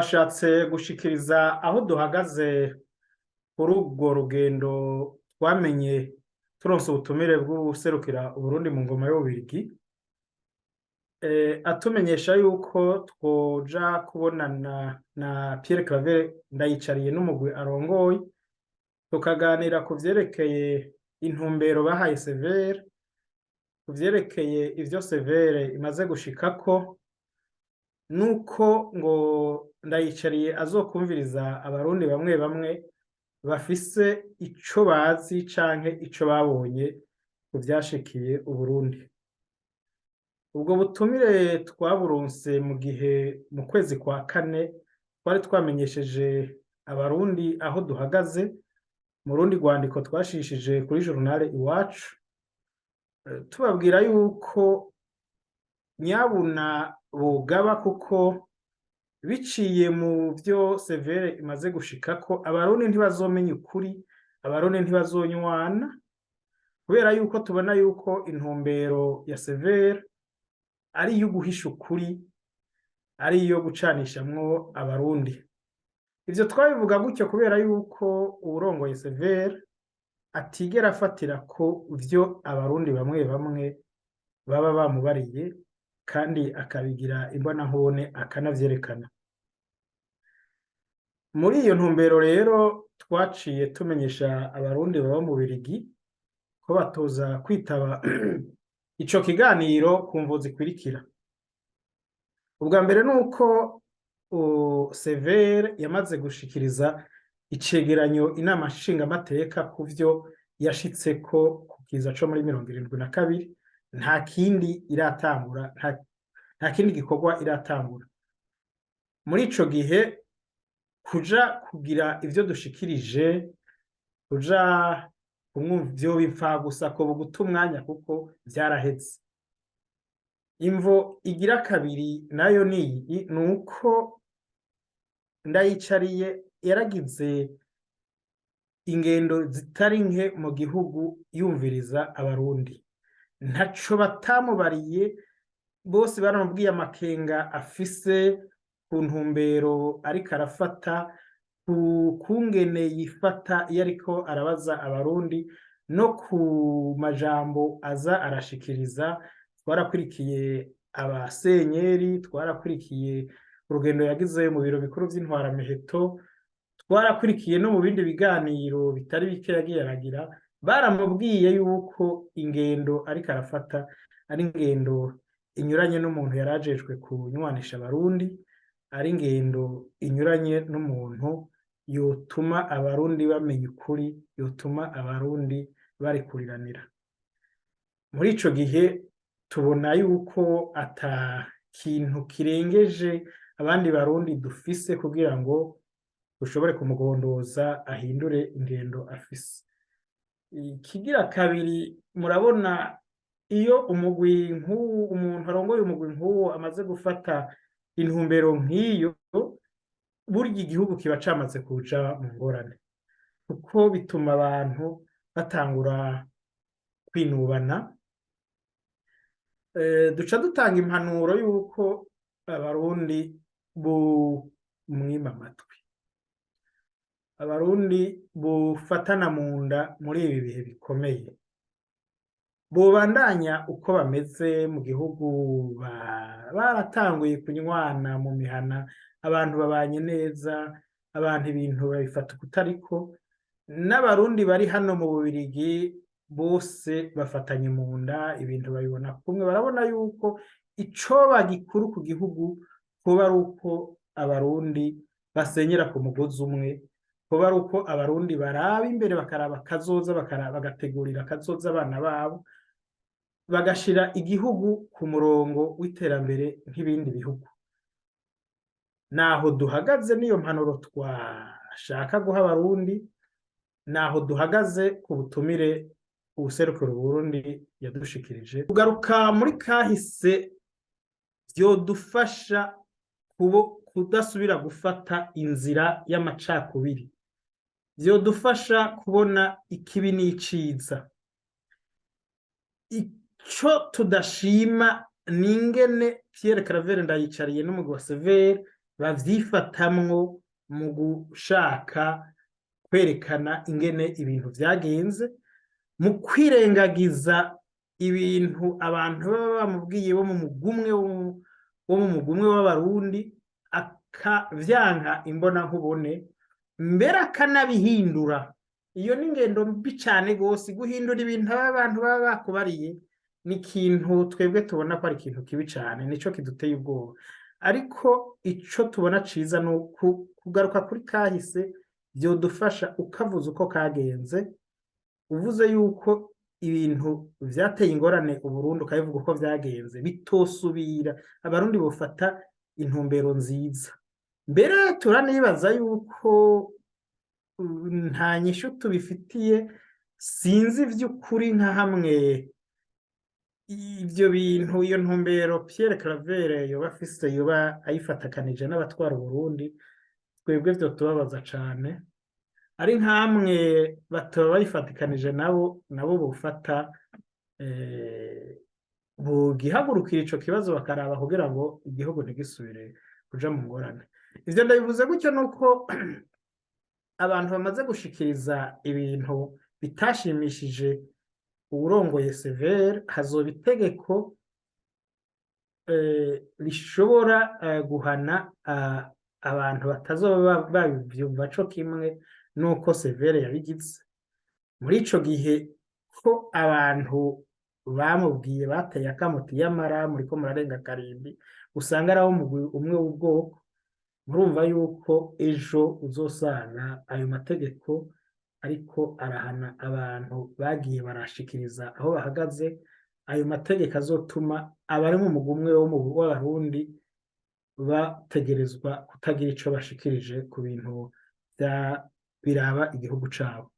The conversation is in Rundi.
twashatse gushikiriza aho duhagaze kuri urwo rugendo twamenye turonse ubutumire bw'uwuserukira Uburundi mu ngoma y'Ububirigi, atumenyesha yuko twoja kubonana na Pierre Claver Ndayicariye n'umugwi arongoye, tukaganira ku vyerekeye intumbero bahaye Severe, ku vyerekeye ivyo Severe imaze gushikako, nuko ngo Ndayicariye azokumviriza abarundi bamwe bamwe bafise ico bazi canke ico babonye ku vyashikiye Uburundi. Ubwo butumire twaburonse mu kwezi kwa kane twari twamenyesheje abarundi aho duhagaze mu rundi rwandiko twashishije kuri journal Iwacu, tubabwira yuko nyabuna bogaba kuko biciye mu vyo Severe imaze gushikako abarundi ntibazomenya ukuri, abarundi ntibazonywana, kubera yuko tubona yuko intumbero ya Severe ari iyo guhisha ukuri, ari iyo gucanishamwo abarundi. Ivyo twabivuga gutyo kubera yuko uwurongoye Severe atigera afatira ko vyo abarundi bamwe bamwe baba bamubariye, kandi akabigira imbonankubone akanavyerekana. Muri iyo ntumbero rero twaciye tumenyesha abarundi baba mu Bubiligi ko batoza kwitaba ico kiganiro ku mvo zikurikira. Ubwa mbere nuko Severe yamaze gushikiriza icegeranyo inama nshingamateka ku vyo yashitseko ku kiza co muri 72, nta kindi iratangura, nta kindi gikorwa iratangura. Muri ico gihe kuja kugira ivyo dushikirije, kuja kumwumva ivyo bipfa gusa ko guta umwanya kuko vyaraheze. Imvo igira kabiri nayo niyi, nuko Ndayicariye yaragize ingendo zitari nke mu gihugu yumviriza abarundi, ntaco batamubariye, bose baramubwiye amakenga afise ku ntumbero ariko arafata, ku kungene yifata iyo ariko arabaza abarundi, no ku majambo aza arashikiriza. Twarakurikiye abasenyeri, twarakurikiye urugendo yagize mu biro bikuru vy'intwaramiheto, twarakurikiye no mu bindi biganiro bitari bike yagiye aragira. Baramubwiye yuko ingendo ariko arafata ari ingendo inyuranye n'umuntu yarajejwe kunywanisha abarundi, ari ingendo inyuranye n'umuntu yotuma abarundi bamenya ukuri, yotuma abarundi barikuriranira. Muri ico gihe tubona yuko ata kintu kirengeje abandi barundi dufise kugira ngo dushobore kumugondoza ahindure ingendo afise. Ikigira kabiri, murabona iyo umugwi nk'uwu, umuntu arongoye umugwi nk'uwo amaze gufata intumbero nk'iyo, burya igihugu kiba camaze kuja mu ngorane, kuko bituma abantu batangura kwinubana. Duca dutanga impanuro yuko abarundi bomwima amatwi, abarundi bofatana mu nda muri ibi bihe bikomeye, bobandanya uko bameze mu gihugu, baratanguye kunywana mu mihana, abantu babanye neza, abantu ibintu babifata ukutariko. N'abarundi bari hano mu Bubiligi bose bafatanye mu nda, ibintu babibona kumwe, barabona yuko icoba gikuru ku gihugu kuba ari uko abarundi basenyera ku mugozi umwe, kuba ari uko abarundi baraba imbere, bakaraba kazoza, bagategurira kazoza abana babo, bagashira igihugu ku murongo w'iterambere nk'ibindi bihugu. Naho duhagaze niyo mpanuro twashaka guha abarundi, naho duhagaze ku butumire uwuserukira Uburundi yadushikirije. Kugaruka muri kahise vyodufasha kudasubira gufata inzira y'amacakubiri, vyodufasha kubona ikibi n'iciza. Ico tudashima ni ingene Pierre Claver Ndayicariye n'umugwi wa Severe bavyifatamwo mu gushaka kwerekana ingene ibintu vyagenze, mu kwirengagiza ibintu abantu baba bamubwiye bo mu mugwi umwe w'abarundi, akavyanka imbonankubone, mbere akanabihindura. Iyo ni ingendo mbi cane gose, guhindura ibintu abantu baba bakubariye ni ikintu twebwe tubona ko ari ikintu kibi cane, nico kiduteye ubwoba. Ariko ico tubona ciza ni kugaruka kuri kahise, vyodufasha ukavuza uko kagenze, uvuze yuko ibintu vyateye ingorane Uburundi ukabivuga uko vyagenze, bitosubira, abarundi bofata intumbero nziza. Mbere turanibaza yuko nta nyishu tubifitiye, sinzi vy'ukuri nka hamwe ivyo bintu, iyo ntumbero Pierre Claver yoba afise, yoba ayifatakanije n'abatwara Uburundi, twebwe vyotubabaza cane. Ari nkamwe batoba bayifatikanije nabo bofata bogihagurukira ico kibazo bakaraba kugira ngo igihugu ntigisubire kuja mu ngorane. Ivyo ndabivuze gutyo nuko abantu bamaze gushikiriza ibintu bitashimishije uwurongoye Sévère, hazoba itegeko rishobora guhana abantu batazoba bavyumva co kimwe nuko Sévère yabigize. Muri ico gihe ko abantu bamubwiye bateye akamuti yamara muriko murarenga karimbi, usanga ari abo mugwi umwe w'ubwoko, murumva yuko ejo uzosanga ayo mategeko ariko arahana abantu bagiye barashikiriza aho bahagaze. Ayo mategeko azotuma abari mu mugwi umwe w'abarundi bategerezwa kutagira ico bashikirije ku bintu biraba igihugu cabo.